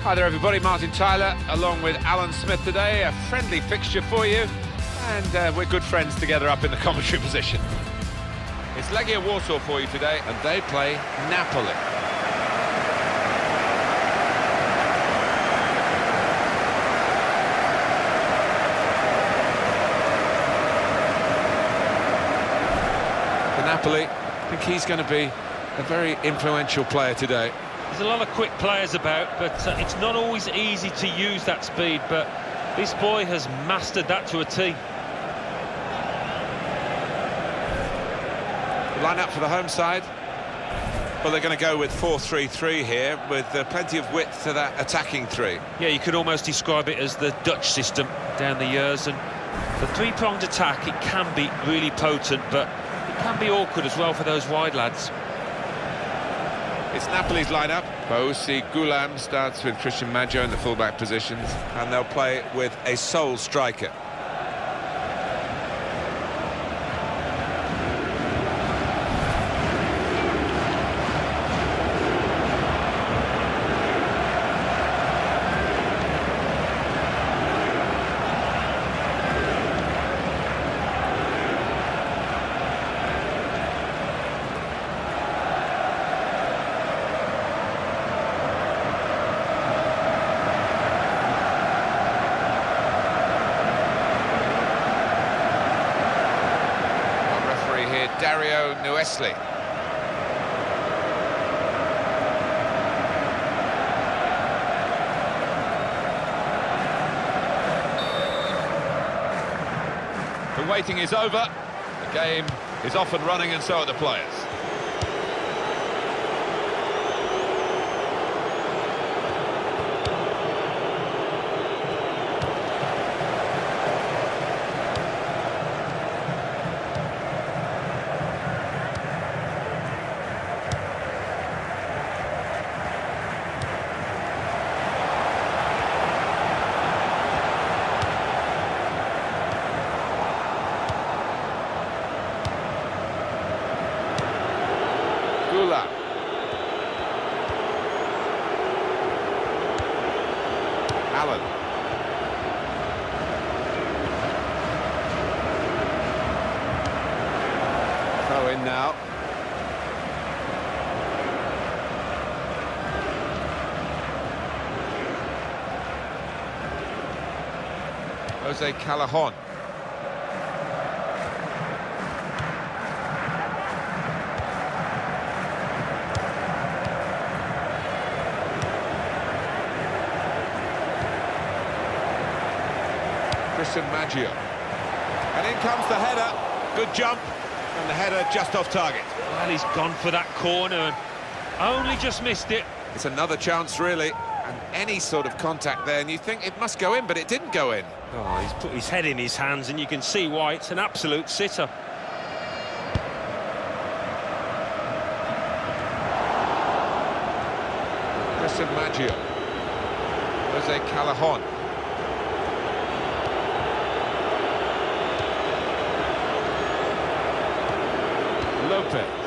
Hi there everybody, Martin Tyler along with Alan Smith today. A friendly fixture for you, and we're good friends together up in the commentary position. It's Legia Warsaw for you today, and they play Napoli. For Napoli, I think he's going to be a very influential player today. There's a lot of quick players about, but it's not always easy to use that speed, but this boy has mastered that to a T. Line up for the home side. Well, they're going to go with 4-3-3 here, with plenty of width to that attacking three. Yeah, you could almost describe it as the Dutch system down the years, and the three-pronged attack, it can be really potent, but it can be awkward as well for those wide lads. It's Napoli's lineup. Bosi Gulam starts with Christian Maggio in the fullback positions, and they'll play with a sole striker. Nuesli. The waiting is over. The game is off and running, and so are the players. Allen. Throw in now. Jose Callajon. Christian Maggio. And in comes the header. Good jump. And the header just off target. Well, he's gone for that corner and only just missed it. It's another chance, really. And any sort of contact there, and you think it must go in, but it didn't go in. Oh, he's put his head in his hands, and you can see why. It's an absolute sitter. Christian Maggio. Jose Callajon. Lopez.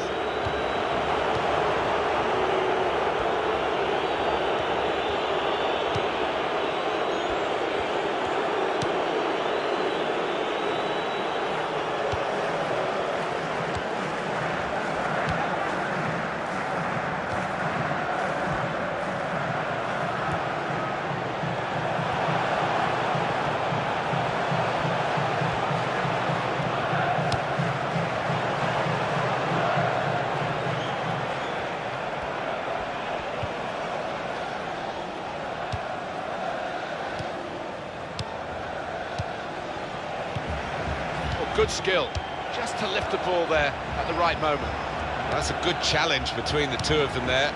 Good skill, just to lift the ball there at the right moment. That's a good challenge between the two of them there.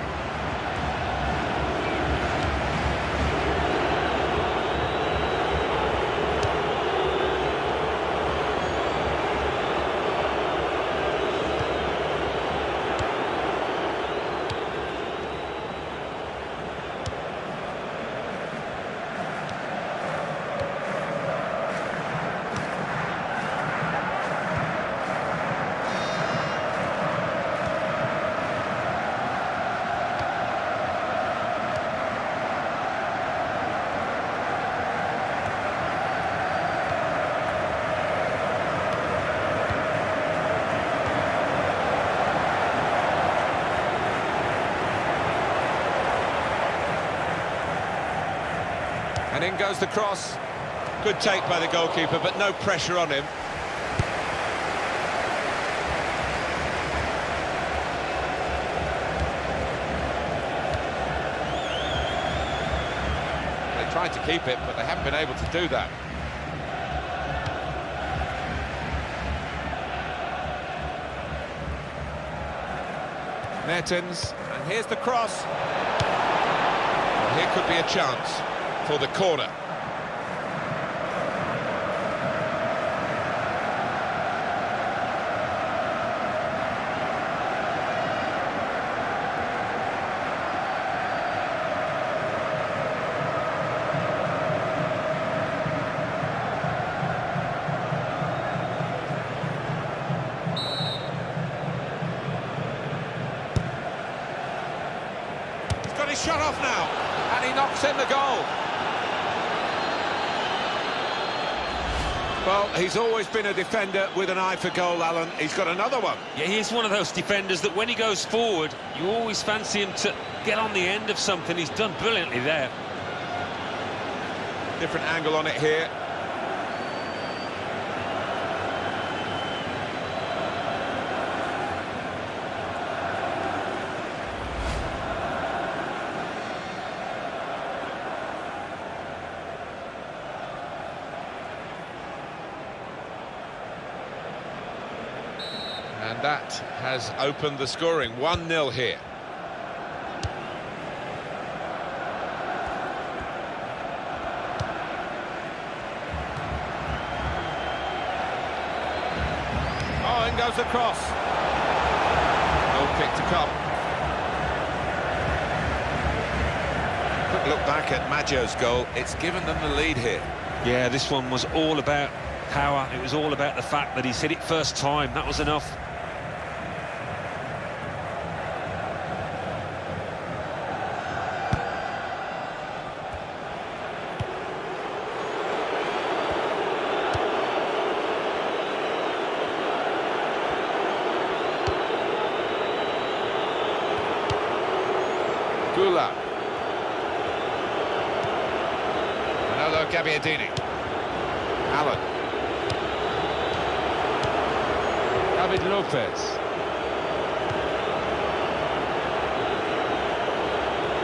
And in goes the cross. Good take by the goalkeeper, but no pressure on him. They tried to keep it, but they haven't been able to do that. Mertens, and here's the cross. Well, here could be a chance for the corner. He's shut off now, and he knocks in the goal. Well, he's always been a defender with an eye for goal, Alan. He's got another one. Yeah, he's one of those defenders that when he goes forward, you always fancy him to get on the end of something. He's done brilliantly there. Different angle on it here. And that has opened the scoring. 1-0 here. Oh, in goes the cross. No kick to come. Quick look back at Maggio's goal. It's given them the lead here. Yeah, this one was all about power. It was all about the fact that he's hit it first time. That was enough. Gula. Manolo Gabbiadini. Allen. David Lopez.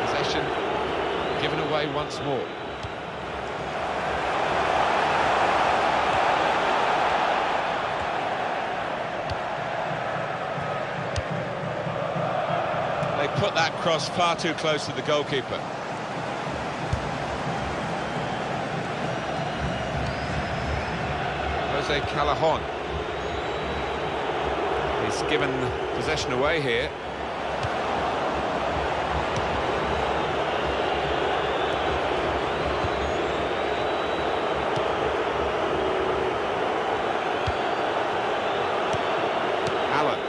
Possession given away once more. They put that cross far too close to the goalkeeper. Jose Callajon. He's given possession away here. Allen.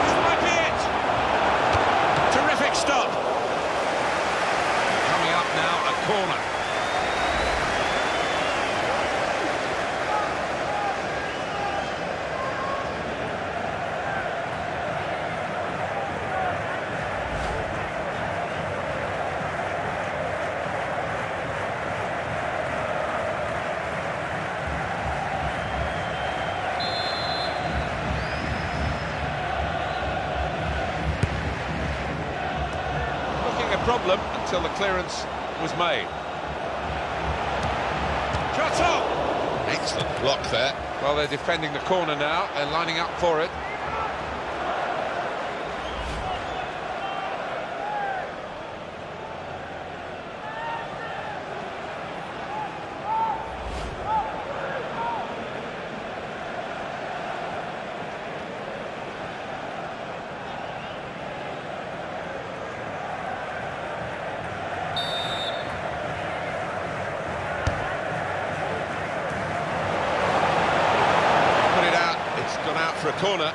This might be it. Terrific stop. Coming up now, a corner. Problem until the clearance was made. Shot on! Excellent block there. Well, they're defending the corner now. They're lining up for it. For a corner.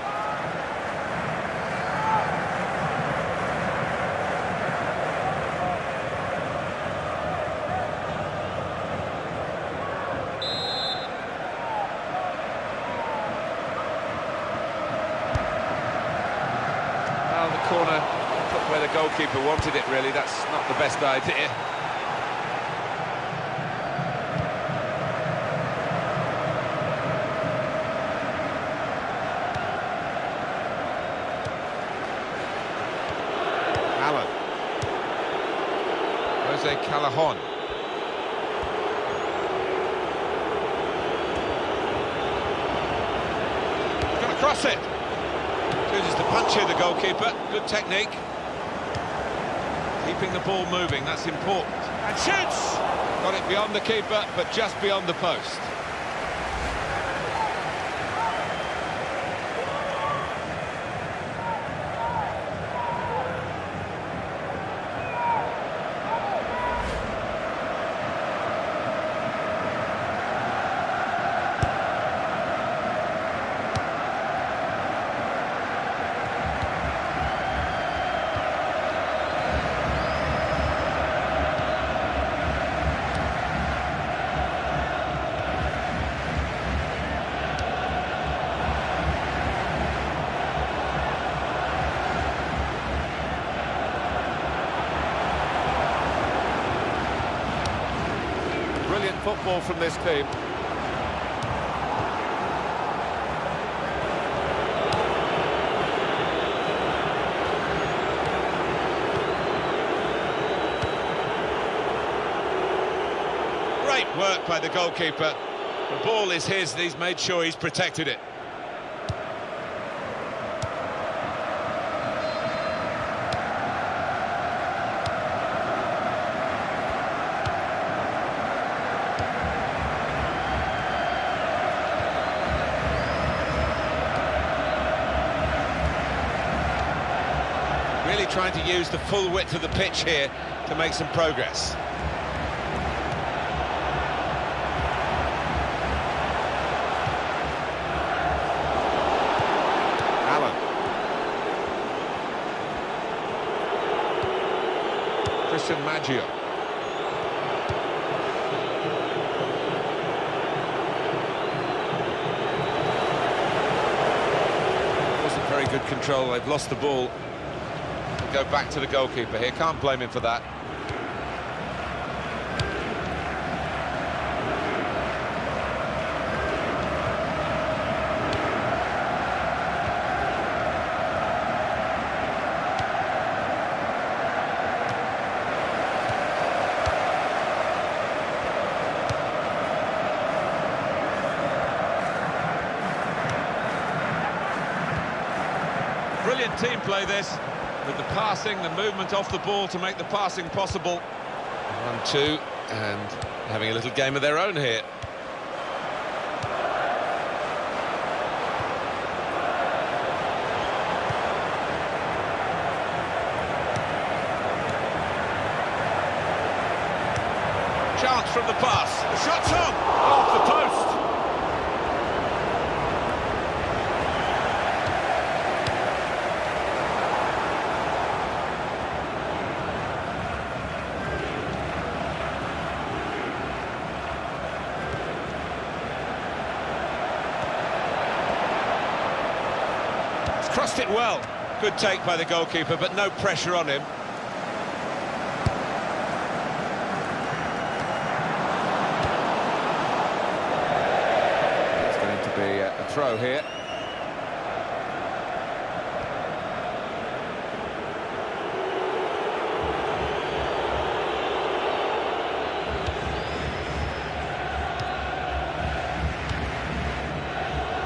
corner put where the goalkeeper wanted it, really. That's not the best idea. Allen. Jose Callahan. He's going to cross it. Chooses to punch here, the goalkeeper. Good technique. Keeping the ball moving, that's important. And shoots! Got it beyond the keeper, but just beyond the post. Brilliant football from this team. Great work by the goalkeeper. The ball is his, and he's made sure he's protected it. Really trying to use the full width of the pitch here to make some progress. Allen. Christian Maggio. Wasn't very good control, they've lost the ball. Go back to the goalkeeper here, can't blame him for that. Brilliant team play this. With the passing, the movement off the ball to make the passing possible. 1-2, and having a little game of their own here. Chance from the pass. The shot's on! Off the post! Crossed it well. Good take by the goalkeeper, but no pressure on him. It's going to be a throw here.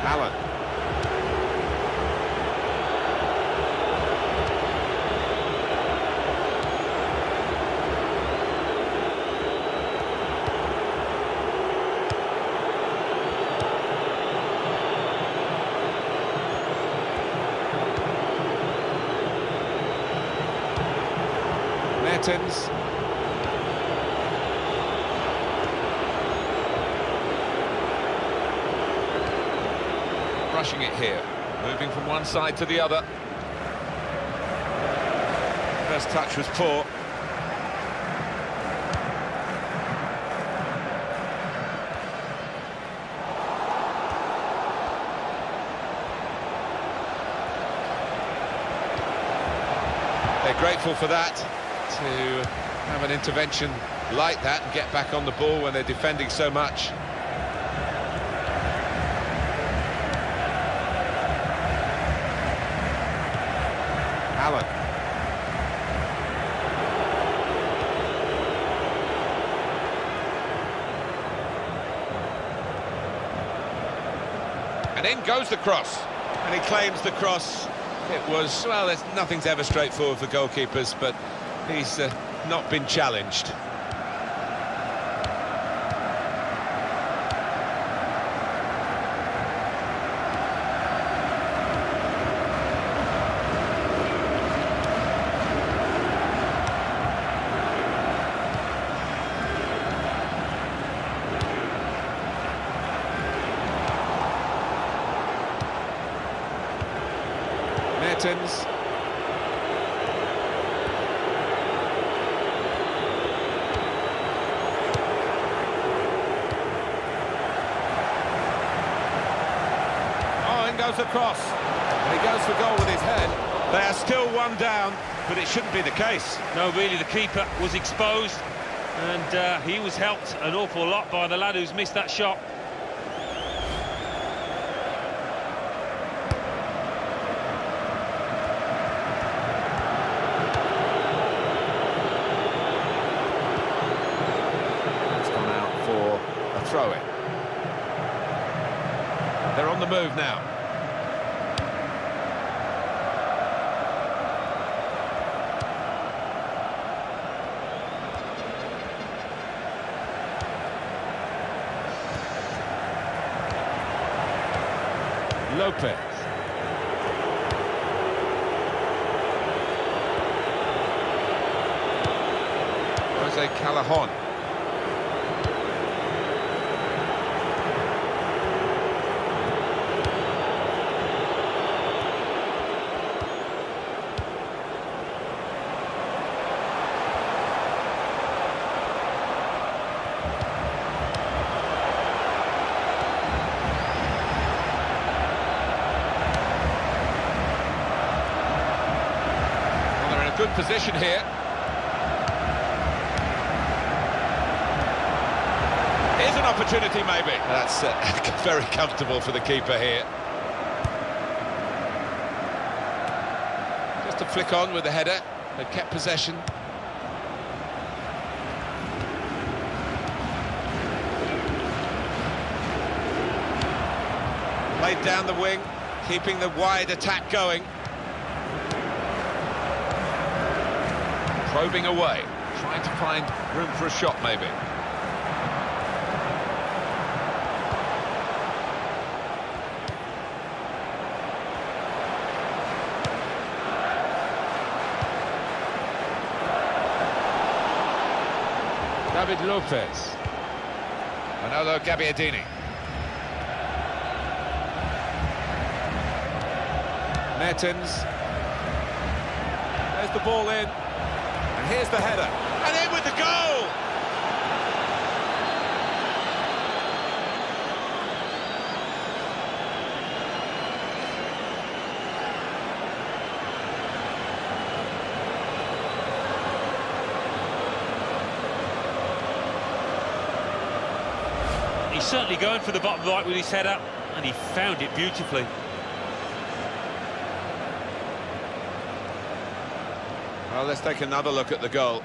Allen. Mertens. Rushing it here, moving from one side to the other. First touch was poor. they're grateful for that, to have an intervention like that and get back on the ball when they're defending so much. Allen. And in goes the cross. And he claims the cross. It was, well, nothing's ever straightforward for goalkeepers, but he's not been challenged. Mertens. Oh, in goes the cross. And he goes for goal with his head. They are still one down, but it shouldn't be the case. No, really, the keeper was exposed, and he was helped an awful lot by the lad who's missed that shot. Throw-in. They're on the move now. Lopez. Jose Callahan. Good position here. Here's an opportunity, maybe. That's very comfortable for the keeper here. Just a flick on with the header. They kept possession. Played down the wing, keeping the wide attack going. Probing away, trying to find room for a shot, maybe. David Lopez. Manolo Gabbiadini. Mertens. There's the ball in. Here's the header, and in with the goal! He's certainly going for the bottom right with his header, and he found it beautifully. Well, let's take another look at the goal.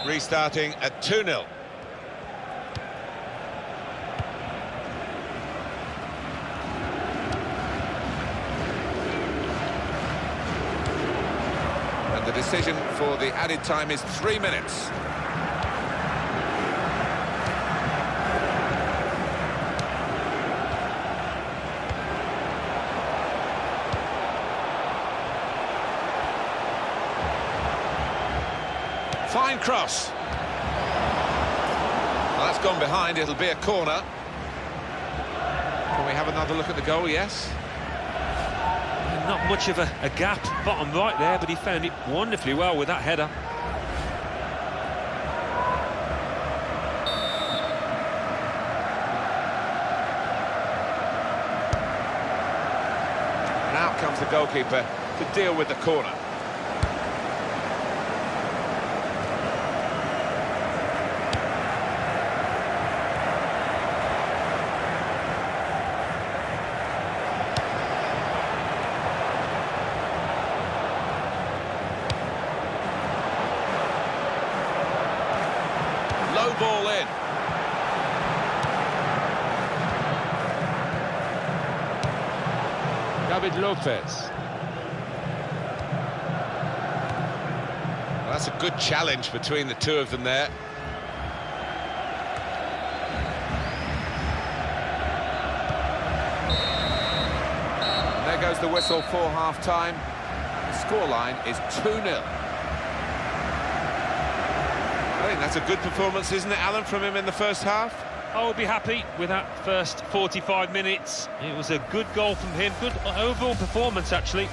Restarting at 2-0. The decision for the added time is 3 minutes. Fine cross. Well, that's gone behind. It'll be a corner. Can we have another look at the goal? Yes. Not much of a gap, bottom right there, but he found it wonderfully well with that header. And out comes the goalkeeper to deal with the corner. Low ball in. David Lopez. Well, that's a good challenge between the two of them there. And there goes the whistle for half-time. The scoreline is 2-0. I think that's a good performance, isn't it, Alan, from him in the first half? I would be happy with that first 45 minutes. It was a good goal from him, good overall performance, actually.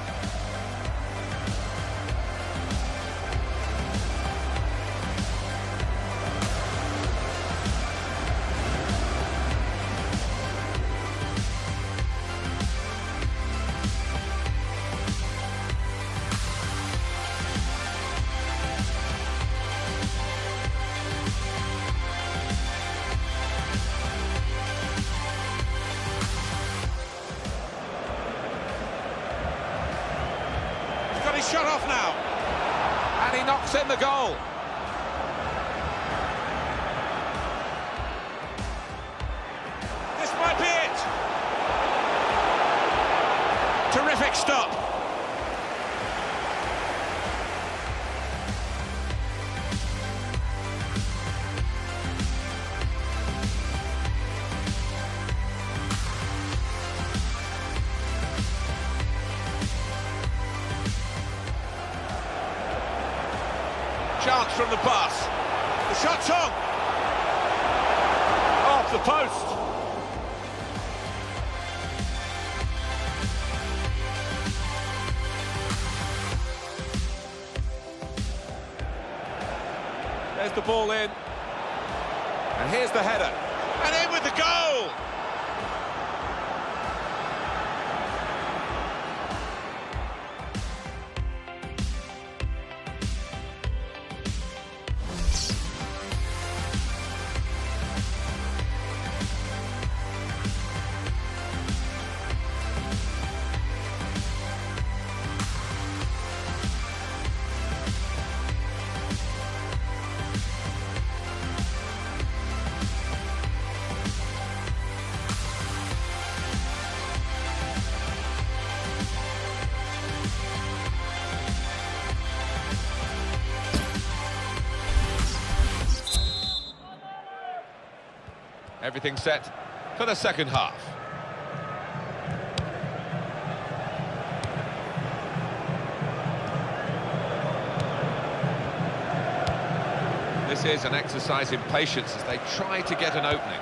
He's shot off now, and he knocks in the goal. This might be it. Terrific stop. Chance from the pass. The shot's on. Off the post. There's the ball in. And here's the header. And in with the goal. Everything set for the second half. This is an exercise in patience as they try to get an opening.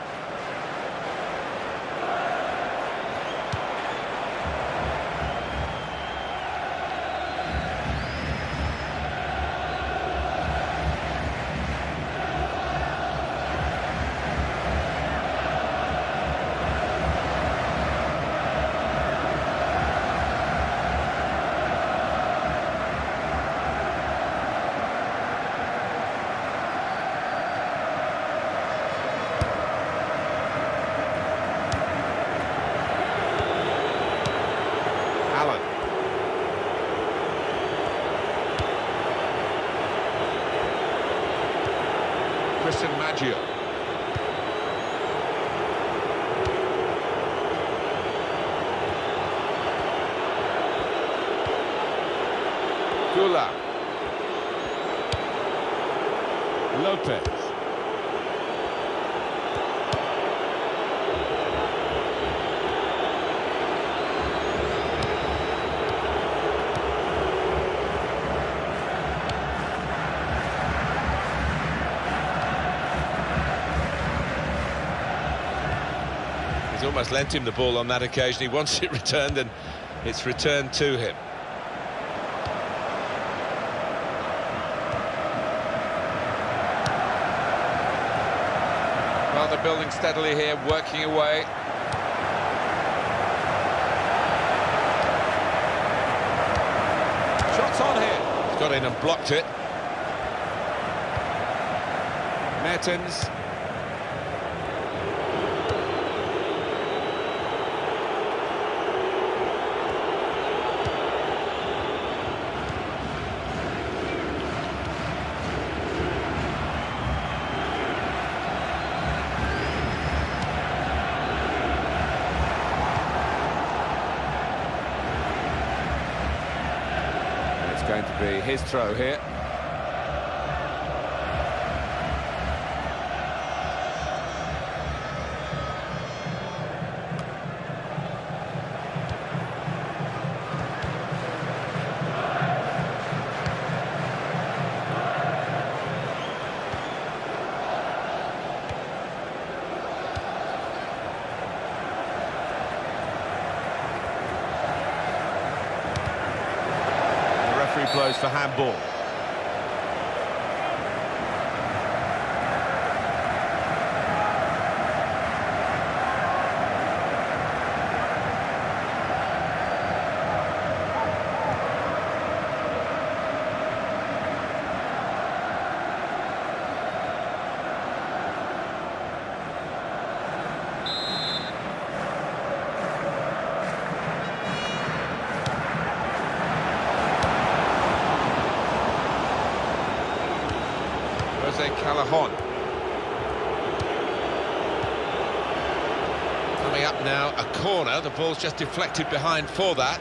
Maggio. Gula. Lopez. He's almost lent him the ball on that occasion. He wants it returned, and It's returned to him. Well, they're building steadily here, working away. Shots on here. He's got in and blocked it. Mertens. It's going to be his throw here. Blows for handball. Callahan. Coming up now, a corner. The ball's just deflected behind for that.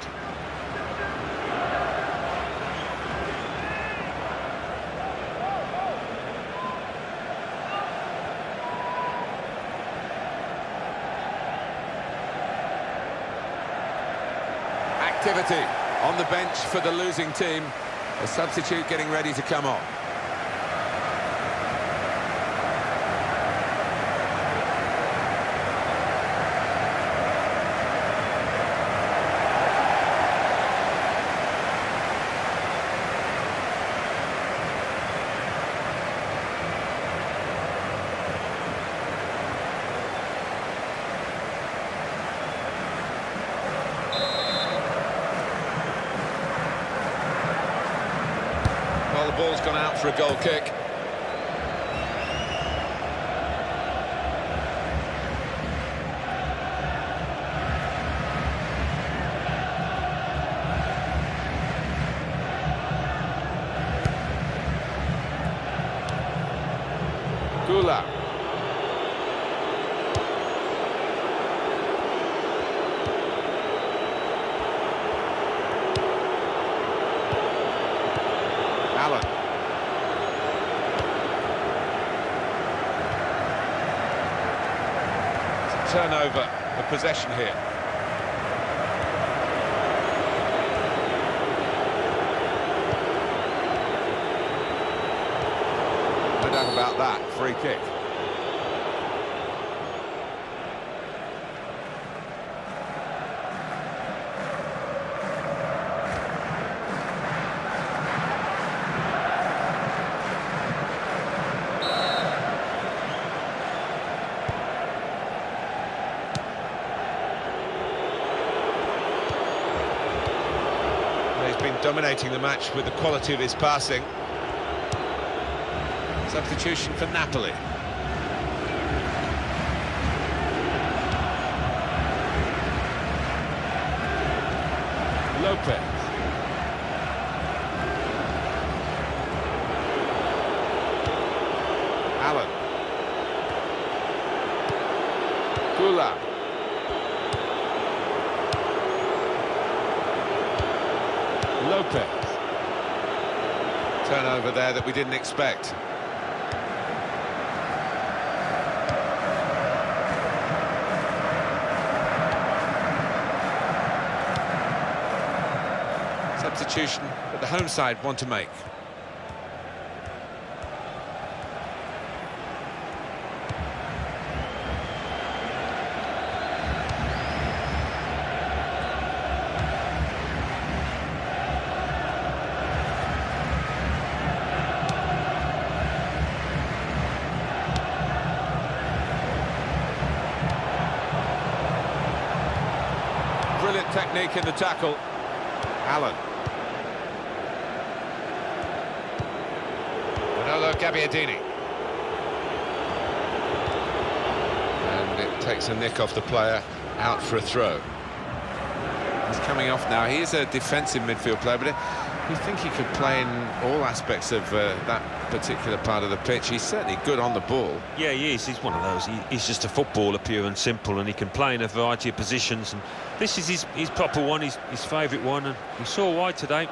Activity on the bench for the losing team. A substitute getting ready to come on. The ball's gone out for a goal kick. Gula. Allen. It's a turnover of possession here. No doubt about that. Free kick. Dominating the match with the quality of his passing. Substitution for Napoli. Lopez. Allen. Gula. Lopez. Turnover there that we didn't expect. Substitution that the home side want to make. technique in the tackle. Allen. Manolo Gabbiadini. And it takes a nick off the player, out for a throw. He's coming off now. He is a defensive midfield player, but you think he could play in all aspects of that particular part of the pitch. He's certainly good on the ball. Yeah, he is. He's one of those. He's just a footballer, pure and simple, and he can play in a variety of positions. And this is his proper one, his favourite one, and he saw why today.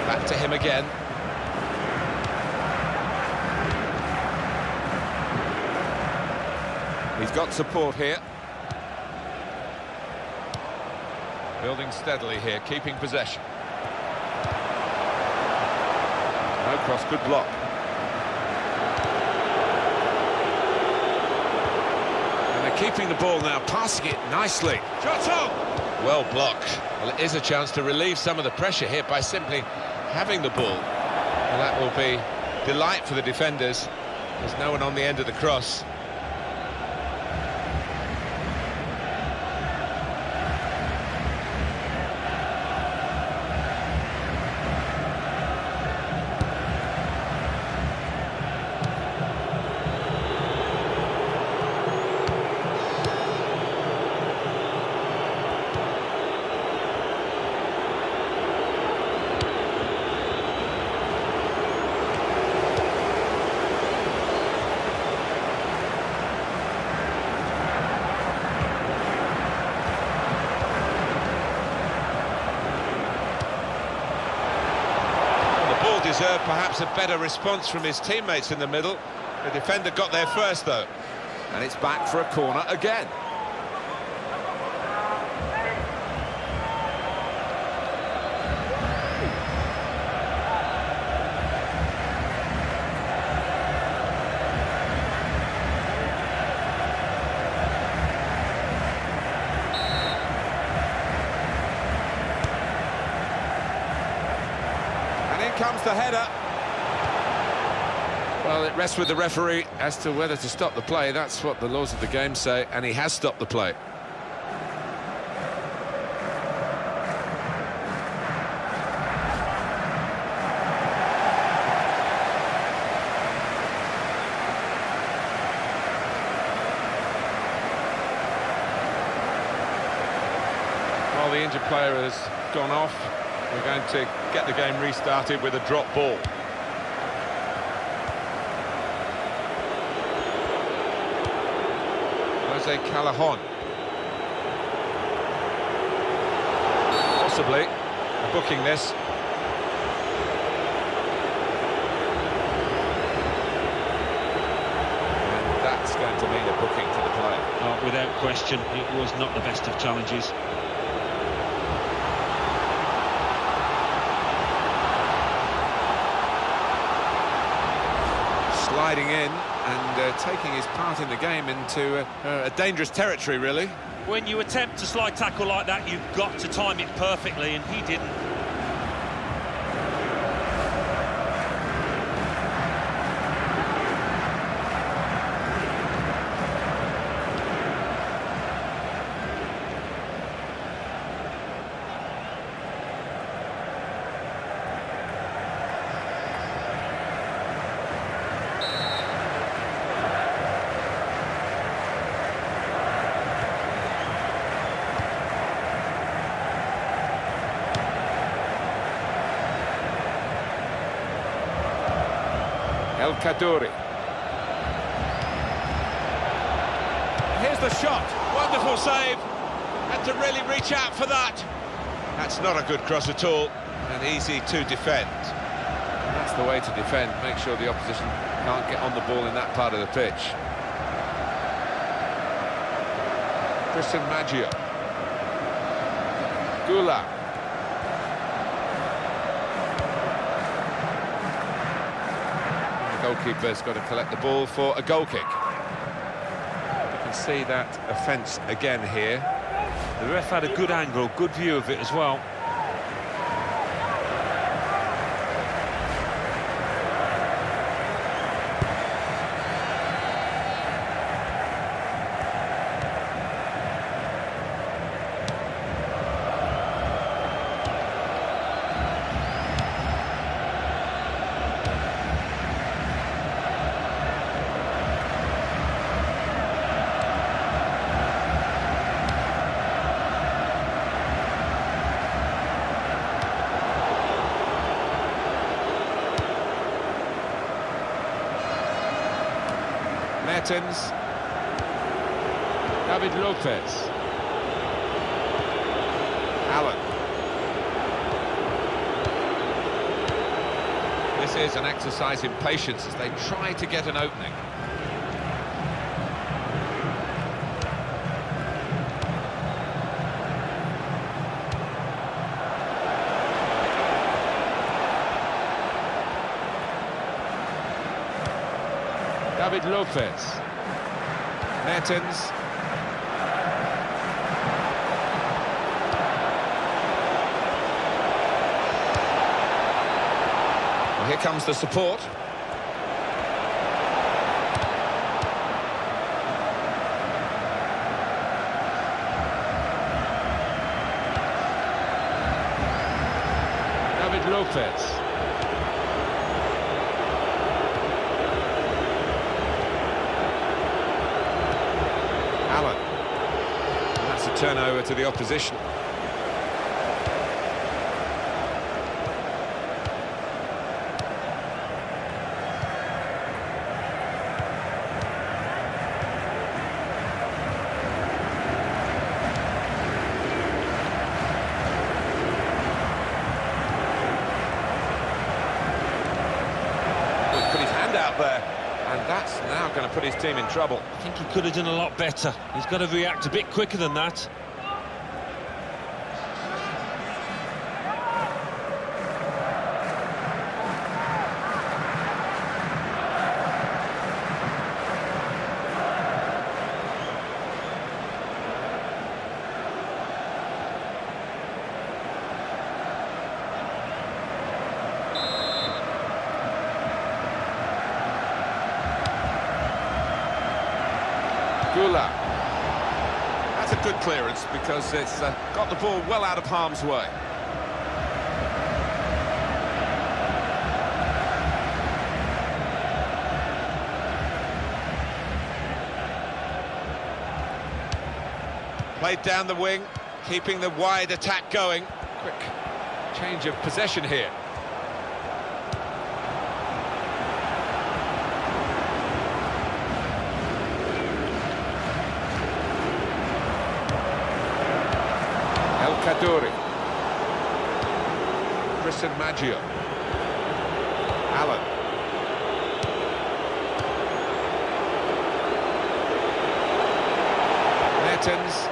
Back to him again. He's got support here. Building steadily here, keeping possession. No cross, good block. And they're keeping the ball now, passing it nicely. Shot on! Well blocked. Well, it is a chance to relieve some of the pressure here by simply having the ball. And that will be delight for the defenders. There's no one on the end of the cross. Deserved perhaps a better response from his teammates in the middle. The defender got there first though. And it's back for a corner again. Comes the header. Well, it rests with the referee as to whether to stop the play. That's what the laws of the game say, and he has stopped the play. Well, the injured player has gone off. We're going to get the game restarted with a drop ball. Jose Callajon. Possibly booking this. And that's going to mean a booking for the player. Without question, it was not the best of challenges. Sliding in and taking his part in the game into a dangerous territory, really. When you attempt to slide tackle like that, you've got to time it perfectly, and he didn't. El Kaddouri. Here's the shot. Wonderful save. Had to really reach out for that. That's not a good cross at all, and easy to defend. And that's That's the way to defend. Make sure the opposition can't get on the ball in that part of the pitch. Christian Maggio. Gula. The goalkeeper's got to collect the ball for a goal kick. You can see that offence again here. The ref had a good angle, good view of it as well. Mertens, David Lopez, Allen. This is an exercise in patience as they try to get an opening. David Lopez, Mertens, well, here comes the support. David Lopez. Turnover to the opposition. Put his hand out there, and that's now going to put his team in trouble. I think he could have done a lot better. He's got to react a bit quicker than that. Gula. That's a good clearance because it's got the ball well out of harm's way. Played down the wing, keeping the wide attack going. Quick change of possession here. Kaduri, Christian Maggio, Allen, Mertens,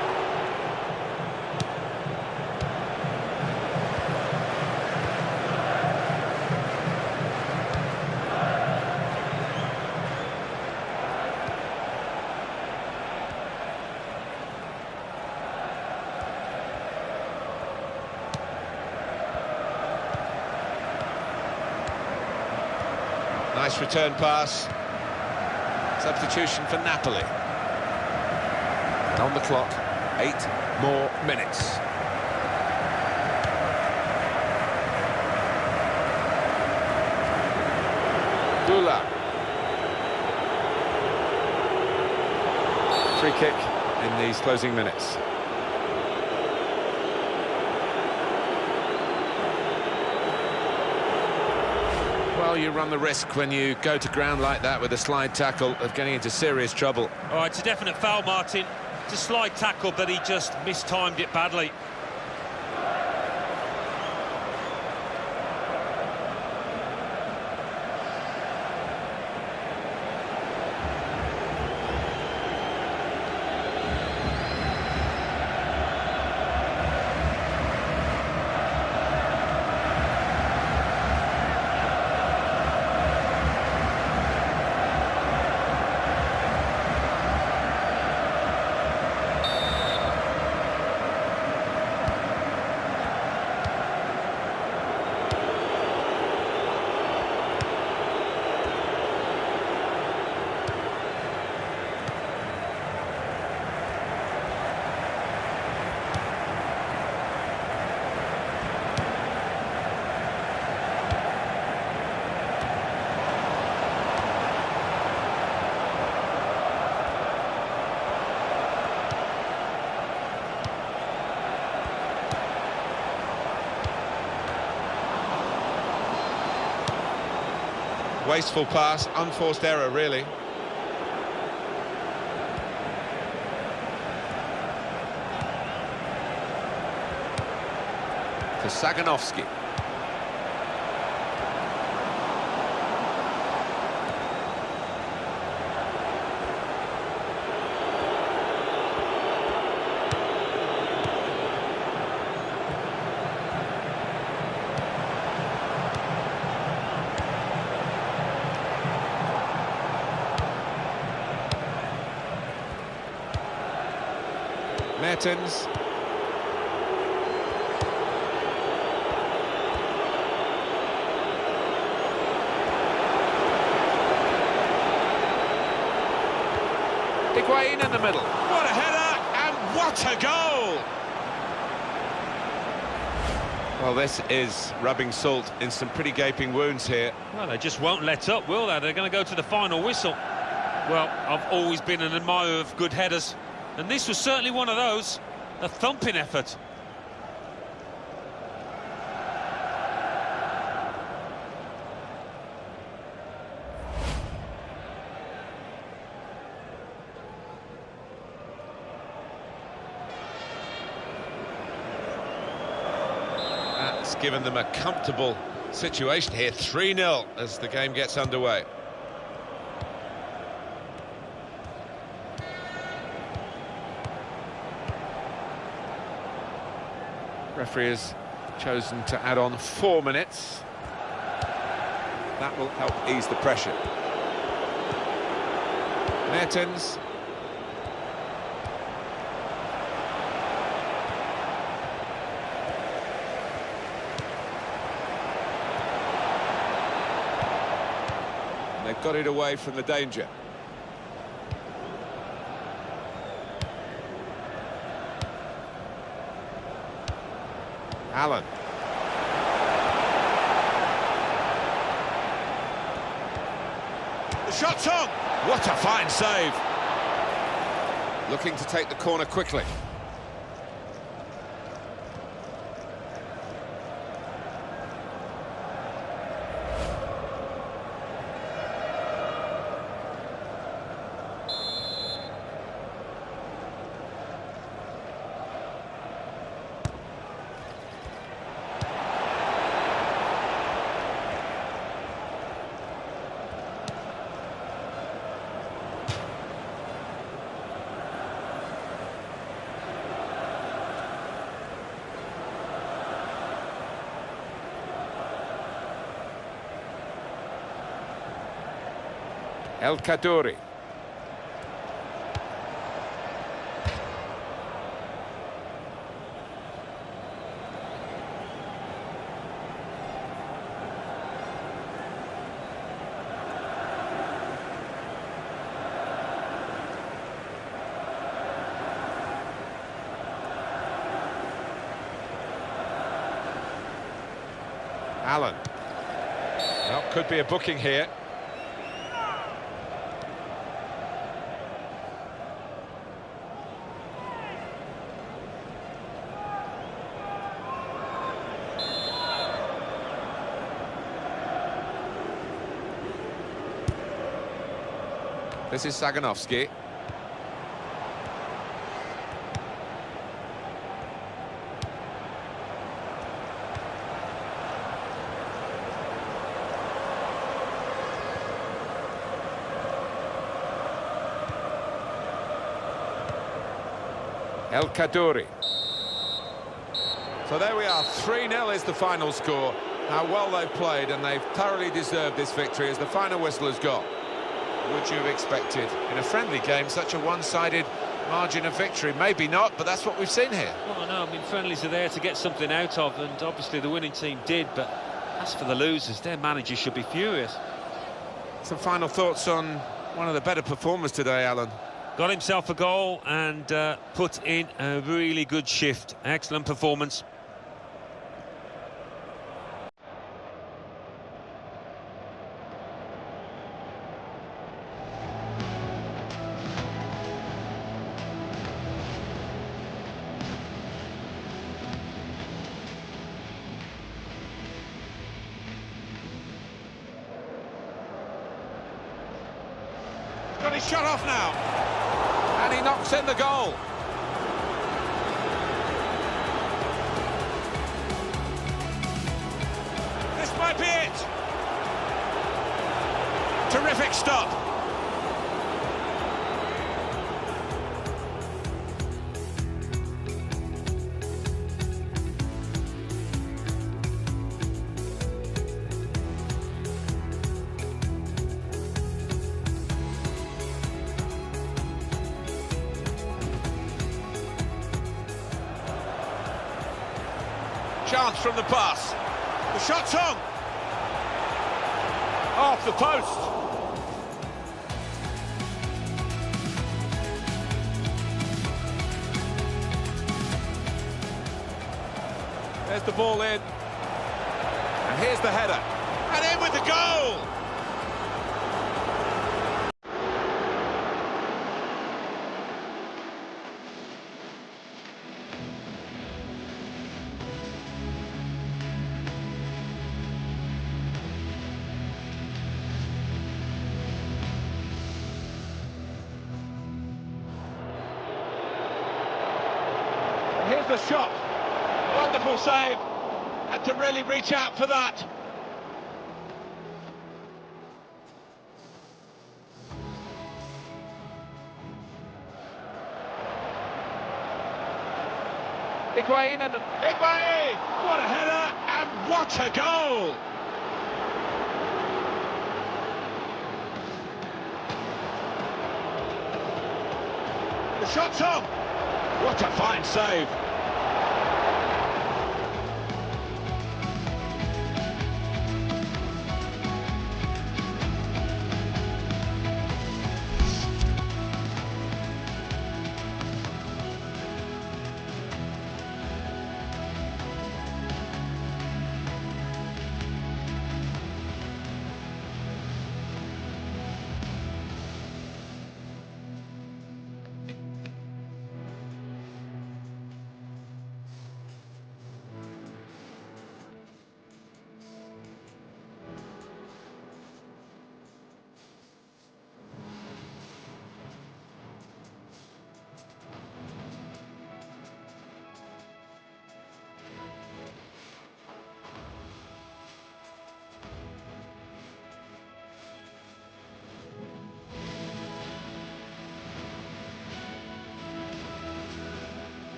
nice return pass. Substitution for Napoli. And on the clock, 8 more minutes. Gula. Free kick in these closing minutes. Well, you run the risk when you go to ground like that with a slide tackle of getting into serious trouble. Oh, it's a definite foul, Martin. It's a slide tackle, but he just mistimed it badly. Wasteful pass, unforced error, really. To Saganovsky. Mertens. Higuain in the middle. What a header, and what a goal! Well, this is rubbing salt in some pretty gaping wounds here. Well, they just won't let up, will they? They're going to go to the final whistle. Well, I've always been an admirer of good headers, and this was certainly one of those. A thumping effort. That's given them a comfortable situation here. 3-0 as the game gets underway. Referee has chosen to add on 4 minutes. That will help ease the pressure. Mertens. They've got it away from the danger. Allen. The shot's on! What a fine save! Looking to take the corner quickly. El Kaddouri. Allen. Well, could be a booking here. This is Saganovsky. El Kaddouri. So there we are, 3-0 is the final score. How well they've played, and they've thoroughly deserved this victory as the final whistle has gone. Would you have expected in a friendly game such a one-sided margin of victory? Maybe not, but that's what we've seen here. Well, no, I mean, friendlies are there to get something out of, and obviously the winning team did, but as for the losers, their manager should be furious. Some final thoughts on one of the better performers today, Alan. Got himself a goal and put in a really good shift. Excellent performance. Got his shot off now. And he knocks in the goal. This might be it. Terrific stop. Chance from the pass. The shot's on. Off the post. There's the ball in. And here's the header. And in with the goal. Here's the shot. Wonderful save. Had to really reach out for that. Higuain and Higuain! What a header and what a goal! The shot's on. What a fine save.